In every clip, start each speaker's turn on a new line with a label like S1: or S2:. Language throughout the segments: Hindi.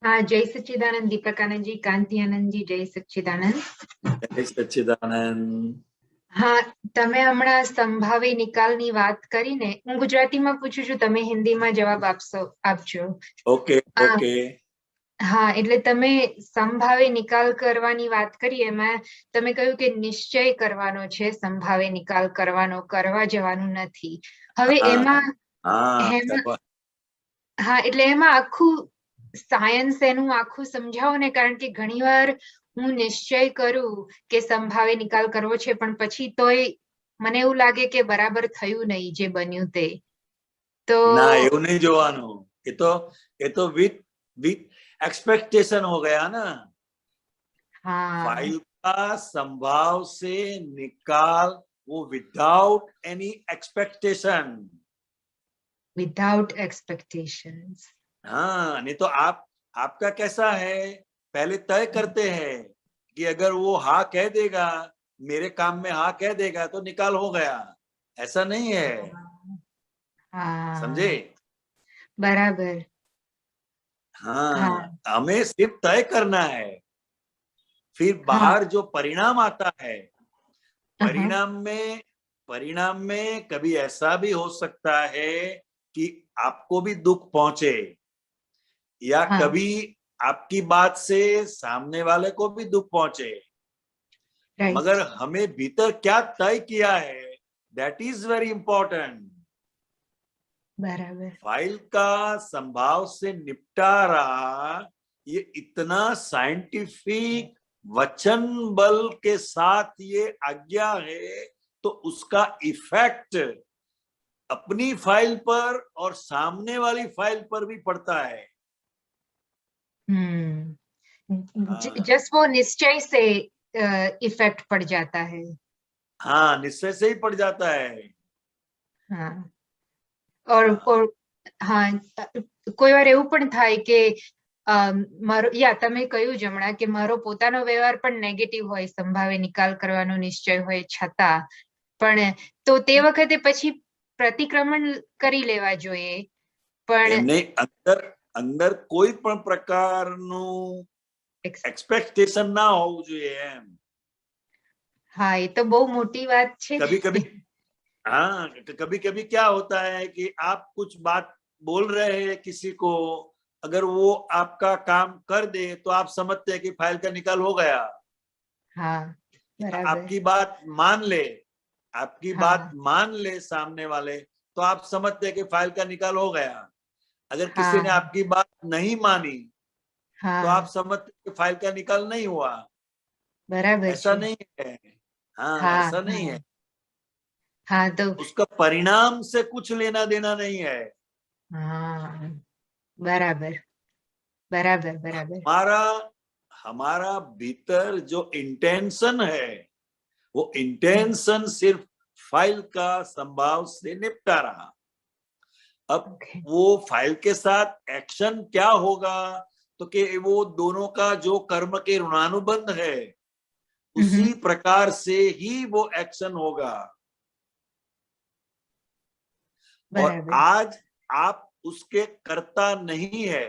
S1: हाँ, जय सच्चिदानंद दीपकानंद जी, कांति आनंद जी, जय सच्चिदानंद।
S2: जय सच्चिदानंद।
S1: હા, તમે હમણાં સંભાવી નિકાલની વાત કરીને હું ગુજરાતીમાં પૂછું છું, તમે હિન્દીમાં જવાબ આપજો.
S2: Okay okay.
S1: હા, એટલે તમે સંભાવે નિકાલ કરવાની વાત કરી, એમાં તમે કહ્યું કે નિશ્ચય કરવાનો છે, સંભાવે નિકાલ કરવાનો, કરવા જવાનું નથી. હવે એમાં હા, એટલે એમાં આખું સાયન્સ એનું આખું સમજાવો ને, કારણ કે ઘણીવાર હું નિશ્ચય કરું કે સંભાવે નિકાલ કરવો છે, પણ પછી તોય મને એવું લાગે કે બરાબર થયું નહીં જે બન્યું તે. તો
S2: ના, એવું નહીં જોવાનું. એ તો વિથ एक्सपेक्टेशन हो गया ना.
S1: हाँ,
S2: फाइल का संभाव से निकाल वो without any expectation.
S1: Without expectations.
S2: हाँ, नहीं तो आपका कैसा है, पहले तय करते हैं कि अगर वो हाँ कह देगा, मेरे काम में हाँ कह देगा तो निकाल हो गया. ऐसा नहीं है.
S1: हाँ,
S2: समझे?
S1: बराबर.
S2: हाँ,
S1: हाँ,
S2: हमें सिर्फ तय करना है. फिर
S1: हाँ,
S2: बाहर जो परिणाम आता है,
S1: हाँ,
S2: परिणाम में कभी ऐसा भी हो सकता है कि आपको भी दुख पहुंचे, या
S1: हाँ,
S2: कभी आपकी बात से सामने वाले को भी दुख पहुंचे.
S1: राइट,
S2: मगर हमें भीतर क्या तय किया है, दैट इज वेरी इंपॉर्टेंट.
S1: बराबर.
S2: फाइल का संभाव से निपटारा ये इतना साइंटिफिक वचन बल के साथ ये आज्ञा है, तो उसका इफेक्ट अपनी फाइल पर और सामने वाली फाइल पर भी पड़ता है.
S1: जस्ट वो निश्चय से इफेक्ट पड़ जाता है.
S2: हाँ, निश्चय से ही पड़ जाता है.
S1: हाँ, और હા, કોઈ વાર એવું પણ થાય કે મારો તમે કહ્યું જ હમણાં કે મારો પોતાનો વ્યવહાર પણ નેગેટિવ હોય, સંભાવે નિકાલ કરવાનો નિશ્ચય હોય છતાં પણ, તો તે વખતે પછી પ્રતિક્રમણ કરી લેવા જોઈએ. પણ
S2: એમને અંદર કોઈ પણ પ્રકારનું એક્સપેક્ટેશન ના હોવું જોઈએ એમ.
S1: હા, એ તો બહુ મોટી વાત છે.
S2: हाँ, कभी कभी क्या होता है कि आप कुछ बात बोल रहे हैं किसी को, अगर वो आपका काम कर दे तो आप समझते हैं कि फाइल का निकाल हो गया.
S1: हाँ, बराबर.
S2: आपकी बात मान ले, बात
S1: हाँ,
S2: मान ले सामने वाले, तो आप समझते हैं कि फाइल का निकाल हो गया. अगर किसी ने
S1: हाँ,
S2: आपकी बात नहीं मानी तो आप
S1: हाँ,
S2: समझते हैं कि फाइल का निकाल नहीं हुआ.
S1: बराबर
S2: ऐसा
S1: છે.
S2: नहीं है. हाँ,
S1: हाँ,
S2: ऐसा नहीं
S1: हाँ,
S2: है.
S1: हाँ, तो
S2: उसका परिणाम से कुछ लेना देना नहीं है.
S1: हाँ, बराबर, बराबर, बराबर.
S2: हमारा भीतर जो इंटेंशन है, वो इंटेंशन सिर्फ फाइल का संभाव से निपटा रहा. अब वो फाइल के साथ एक्शन क्या होगा, तो कि वो दोनों का जो कर्म के ऋणानुबंध है, उसी प्रकार से ही वो एक्शन होगा. और आज आप उसके कर्ता नहीं है.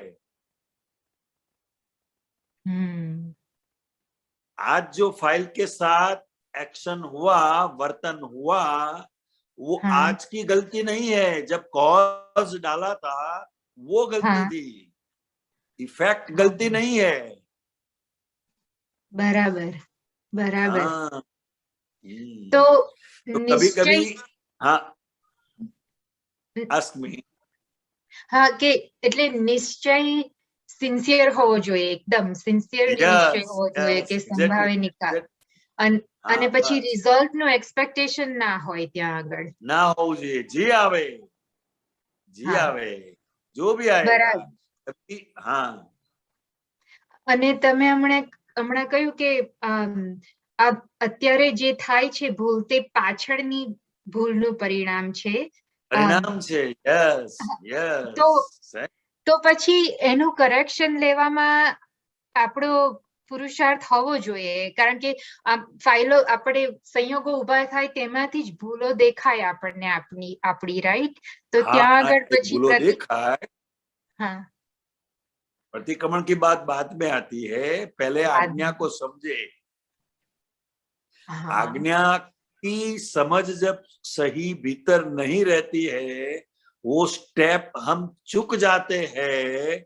S2: आज जो फाइल के साथ एक्शन हुआ, वर्तन हुआ, वो आज की गलती नहीं है. जब कॉज डाला था वो गलती थी, इफेक्ट गलती नहीं है.
S1: बराबर, बराबर.
S2: हाँ.
S1: तो
S2: कभी कभी
S1: निश्चय,
S2: हाँ, ask me.
S1: હા, કે એટલે નિશ્ચય સિન્સિયર હોવો જોઈએ, એકદમ સિન્સિયર નિશ્ચય હોવો જોઈએ કે સંભાવે નિકાલ, અને પછી રિઝલ્ટ નું એક્સપેક્ટેશન ના હોય ત્યાં આગળ.
S2: ના હોવું જોઈએ. જે આવે जो भी आएगा. हाँ.
S1: અને તમે હમણાં કહ્યું કે અત્યારે જે થાય છે ભૂલ, તે પાછળની ભૂલનું પરિણામ છે.
S2: પરિણામ છે. Yes yes.
S1: તો પછી એનું કરેક્શન લેવામાં આપણો પુરુષાર્થ હોવો જોઈએ, કારણ કે ફાઇલો આપણે સંયોગો ઉભા થાય તેમાંથી જ ભૂલો દેખાય આપણને આપણી રાઈટ. તો ત્યાં આગળ પછી
S2: ભૂલો દેખાય.
S1: હા,
S2: प्रतिक्रमण की बात बाद में आती है, पहले
S1: बाद
S2: आज्ञा
S1: में।
S2: को समझे।
S1: हाँ
S2: आज्ञा की समझ जब सही भीतर नहीं रहती है, वो स्टेप हम चुक जाते हैं,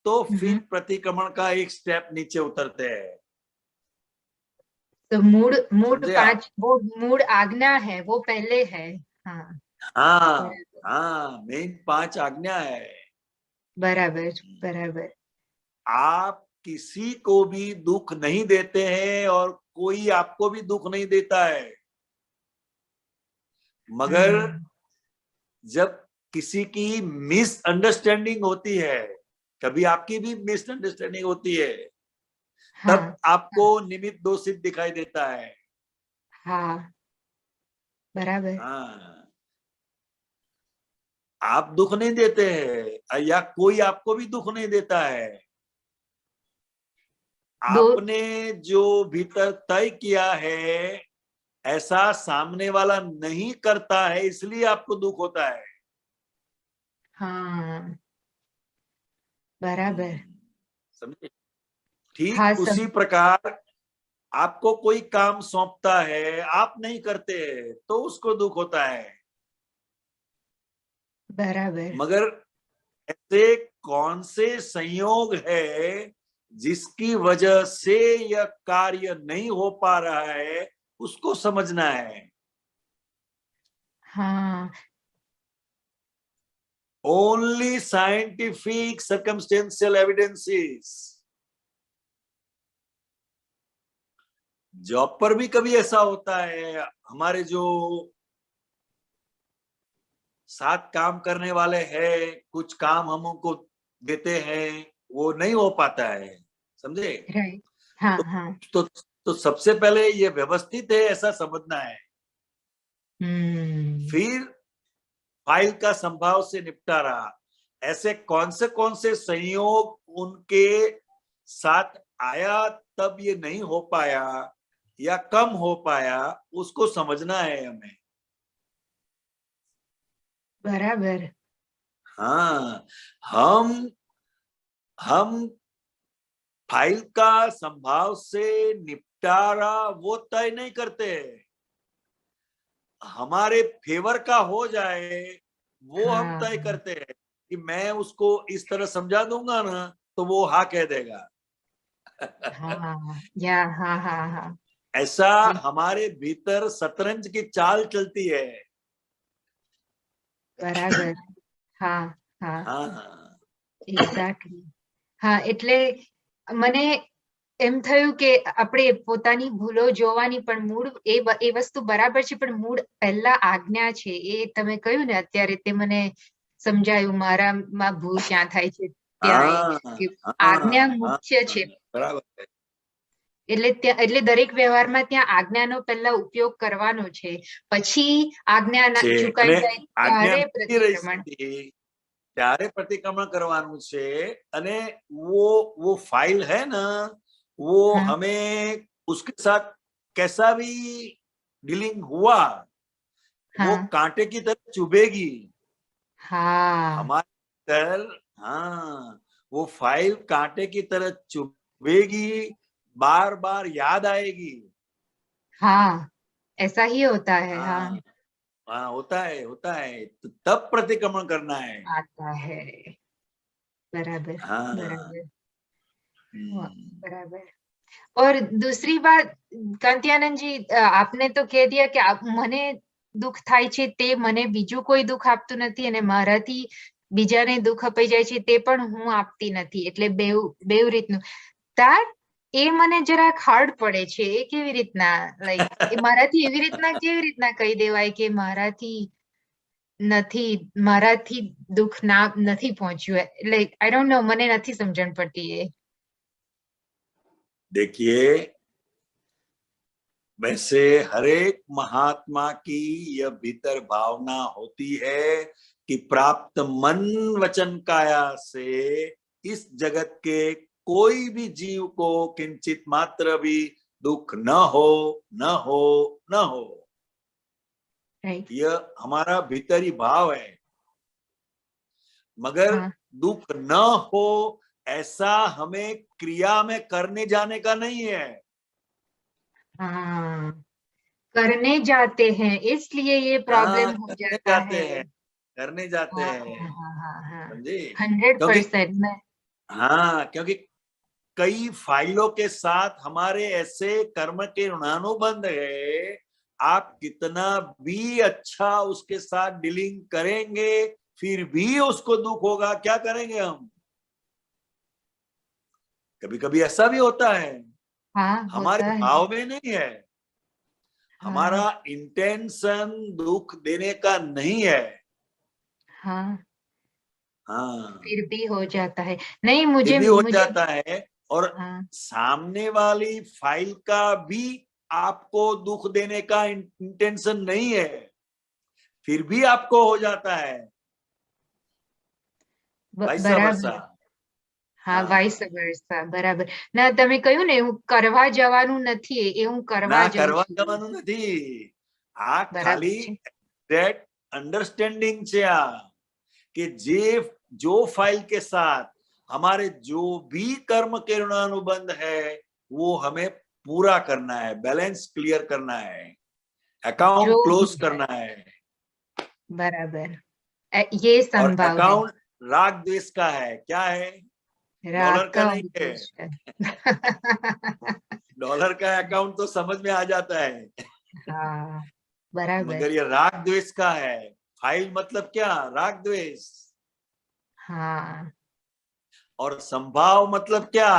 S2: तो फिर प्रतिक्रमण का एक स्टेप नीचे उतरते हैं।
S1: तो मूड मूड
S2: समझे आप?
S1: 5 वो मूड आज्ञा है वो पहले है। हाँ
S2: हाँ
S1: बराबर
S2: हाँ, मेन 5 आज्ञा है।
S1: बराबर बराबर।
S2: आप किसी को भी दुख नहीं देते हैं और कोई आपको भी दुख नहीं देता है, मगर
S1: हाँ
S2: जब किसी की मिसअंडरस्टैंडिंग होती है, कभी आपकी भी मिसअंडरस्टैंडिंग होती है, तब
S1: हाँ
S2: आपको निमित्त दोषित दिखाई देता है।
S1: हाँ बराबर।
S2: हाँ, आप दुख नहीं देते हैं या कोई आपको भी दुख नहीं देता है।
S1: दो
S2: आपने जो भीतर तय किया है, ऐसा सामने वाला नहीं करता है, इसलिए आपको दुख होता है।
S1: हाँ बराबर।
S2: समझे? ठीक
S1: हाँ
S2: उसी
S1: सब
S2: प्रकार आपको कोई काम सौंपता है, आप नहीं करते, तो उसको दुख होता है।
S1: बराबर।
S2: मगर ऐसे कौन से संयोग है जिसकी वजह से यह कार्य नहीं हो पा रहा है, उसको समझना है।
S1: हाँ
S2: only scientific circumstantial evidences. Job पर भी कभी ऐसा होता है, हमारे जो साथ काम करने वाले हैं, कुछ काम हम उनको देते हैं, वो नहीं हो पाता है। समझे?
S1: राइट। हाँ
S2: तो
S1: हाँ।
S2: तो सबसे पहले ये व्यवस्थित है ऐसा समझना है।
S1: हम्म।
S2: फिर फाइल का संभाव से निपटारा। ऐसे कौन से संयोग उनके साथ आया तब ये नहीं हो पाया या कम हो पाया, उसको समझना है हमें।
S1: बराबर।
S2: हाँ, हम फाइल का संभाव से निपटारा वो तय नहीं करते। हमारे फेवर का हो जाए वो हम
S1: हाँ
S2: तय करते हैं कि मैं उसको इस तरह समझा दूंगा ना, तो वो हाँ कह देगा।
S1: हाँ या हाँ हाँ हाँ।
S2: ऐसा हमारे भीतर शतरंज की चाल चलती है।
S1: બરાબર. હા હા
S2: हाँ
S1: એક્ઝેક્ટલી. હા એટલે મને એમ થયું કે આપણે પોતાની ભૂલો જોવાની પણ મૂળ એ વસ્તુ બરાબર છે પણ મૂળ પહેલા આજ્ઞા છે એ તમે કહ્યું ને અત્યારે તે મને સમજાયું મારામાં ભૂલ ક્યાં થાય છે ત્યાં
S2: हाँ
S1: કે આજ્ઞા
S2: हाँ हाँ
S1: મુખ્ય છે
S2: बराबर है।
S1: એટલે દરેક વ્યવહારમાં ત્યાં આજ્ઞાનો પહેલા ઉપયોગ કરવાનો છે પછી આજ્ઞા
S2: છે
S1: ચુકાઈ
S2: અને
S1: જાય
S2: આજ્ઞા
S1: ત્યારે
S2: નથી રહી
S1: પ્રતિક્રમણ.
S2: શકતી, ત્યારે प्रतिक्रमण करवाનું છે। અને वो फाइल है ना, वो
S1: હા
S2: हमें उसके साथ कैसा भी डीलिंग हुआ, वो
S1: હા
S2: कांटे की तरह चुभेगी
S1: હા
S2: हमारे अंदर। हाँ, वो फाइल कांटे की तरह चुभेगी, बार बार याद आएगी।
S1: हाँ ऐसा ही होता है। हाँ
S2: हाँ हाँ, होता है, तो तब प्रतिक्रमण करना है।
S1: आता है। बराबर
S2: हाँ।
S1: बराबर। वाह,
S2: हम्म।
S1: बराबर। और दूसरी बात कांतियानंद जी आपने तो कह दिया कि મને દુઃખ થાય છે તે મને બીજું કોઈ દુઃખ આપતું નથી અને મારાથી બીજાને દુઃખ અપાઈ જાય છે તે પણ હું આપતી નથી એટલે બેવ બેવ રીતનું that એ મને જરાક હાર્ડ પડે છે એ કેવી રીતના લાઈક એ મારાથી કેવી રીતના કહી દેવાય કે મારાથી દુઃખ નથી પહોંચ્યું લાઈક આઈ ડોન્ટ નો મને નથી સમજણ પડતી એ.
S2: देखिए, वैसे हर एक महात्मा की यह भीतर भावना होती है कि प्राप्त मन वचन काया से इस जगत के कोई भी जीव को किंचित मात्र भी दुख न हो, न हो, न हो।
S1: राइट.
S2: यह हमारा भीतरी भाव है। मगर
S1: हाँ
S2: दुख न हो ऐसा हमें क्रिया में करने जाने का नहीं है।
S1: हाँ, करने जाते हैं इसलिए ये प्रॉब्लम हो
S2: करने
S1: जाता
S2: जाते
S1: है।
S2: हैं, करने जाते
S1: हाँ
S2: हैं,
S1: हाँ हाँ हाँ,
S2: समझे?
S1: 100% में।
S2: क्योंकि कई फाइलों के साथ हमारे ऐसे कर्म के ऋणानुबंध है, आप कितना भी अच्छा उसके साथ डीलिंग करेंगे फिर भी उसको दुख होगा। क्या करेंगे हम? कभी कभी ऐसा भी होता है,
S1: हाँ, होता
S2: हमारे
S1: है।
S2: भाव में नहीं है,
S1: हाँ
S2: हमारा इंटेंशन दुख देने का नहीं है।
S1: हाँ,
S2: हाँ,
S1: फिर भी हो जाता है। नहीं,
S2: फिर
S1: मुझे
S2: भी हो
S1: मुझे
S2: जाता है, और
S1: हाँ,
S2: सामने वाली फाइल का भी आपको दुख देने का इंटेंशन नहीं है, फिर भी आपको हो जाता है। वैसा वर्षा।
S1: બરાબર. હા, વાઇસ
S2: हाँ,
S1: વર્સા, બરાબર. ના, તમે કહ્યું ને હું કરવા જવાનું નથી, એ હું કરવા
S2: ના
S1: જઉં
S2: કરવા
S1: છું.
S2: જવાનું નથી, આ
S1: બરાબર
S2: ખાલી
S1: છે.
S2: that अंडरस्टैंडिंग છે આ, कि जो फाइल के साथ हमारे जो भी कर्म के ऋणानुबंध है वो हमें पूरा करना है, बैलेंस क्लियर करना है,
S1: જો
S2: अकाउंट
S1: भी
S2: क्लोज
S1: है,
S2: करना है।
S1: બરાબર. ये
S2: और
S1: संभव है.
S2: अकाउंट राग द्वेष का है, क्या है?
S1: राग
S2: डॉलर का
S1: का
S2: नहीं है।
S1: उद्देश्य है.
S2: डॉलर का अकाउंट तो समझ में आ जाता है,
S1: हाँ, बराबर.
S2: मगर ये राग द्वेष का है। फाइल मतलब क्या? राग द्वेष।
S1: हाँ,
S2: और संभाव मतलब क्या?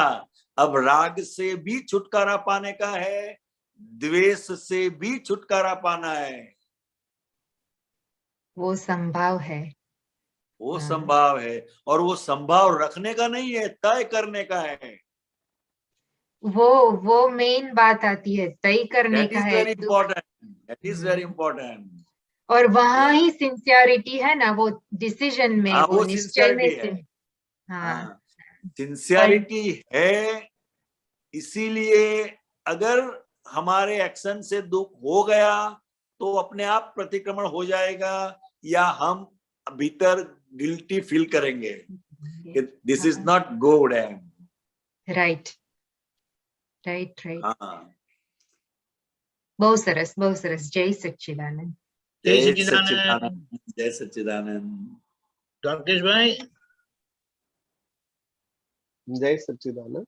S2: अब राग से भी छुटकारा पाने का है, द्वेष से भी छुटकारा पाना है।
S1: वो संभव है.
S2: वो
S1: हाँ,
S2: संभाव है, और वो संभाव रखने का नहीं है, तय करने का है।
S1: वो वो मेन बात आती है, तय करने
S2: दैट
S1: का
S2: इज
S1: है
S2: वेरी
S1: दुख.
S2: Important, that is very
S1: hmm,
S2: important.
S1: और वहां ही सिंसियरिटी है ना, वो डिसीजन में,
S2: हाँ,
S1: वो
S2: वो
S1: निश्चय में
S2: सिंसियरिटी है।
S1: हाँ.
S2: हाँ,
S1: और
S2: सिंसियरिटी है। इसीलिए अगर हमारे एक्शन से दुख हो गया तो अपने आप प्रतिक्रमण हो जाएगा, या हम भीतर गिल्टी फील करेंगे कि दिस इज
S1: हाँ,
S2: not good.
S1: Right right right.
S2: हाँ,
S1: બહુ સરસ. જય સચ્ચિદાનંદ.
S3: જય
S2: जय
S3: સચિદાનંદ.
S2: सच्चिदानंद, जय सच्चिदानंद।
S3: દ્વારકેશભાઈ.
S4: जय सच्चिदानंद।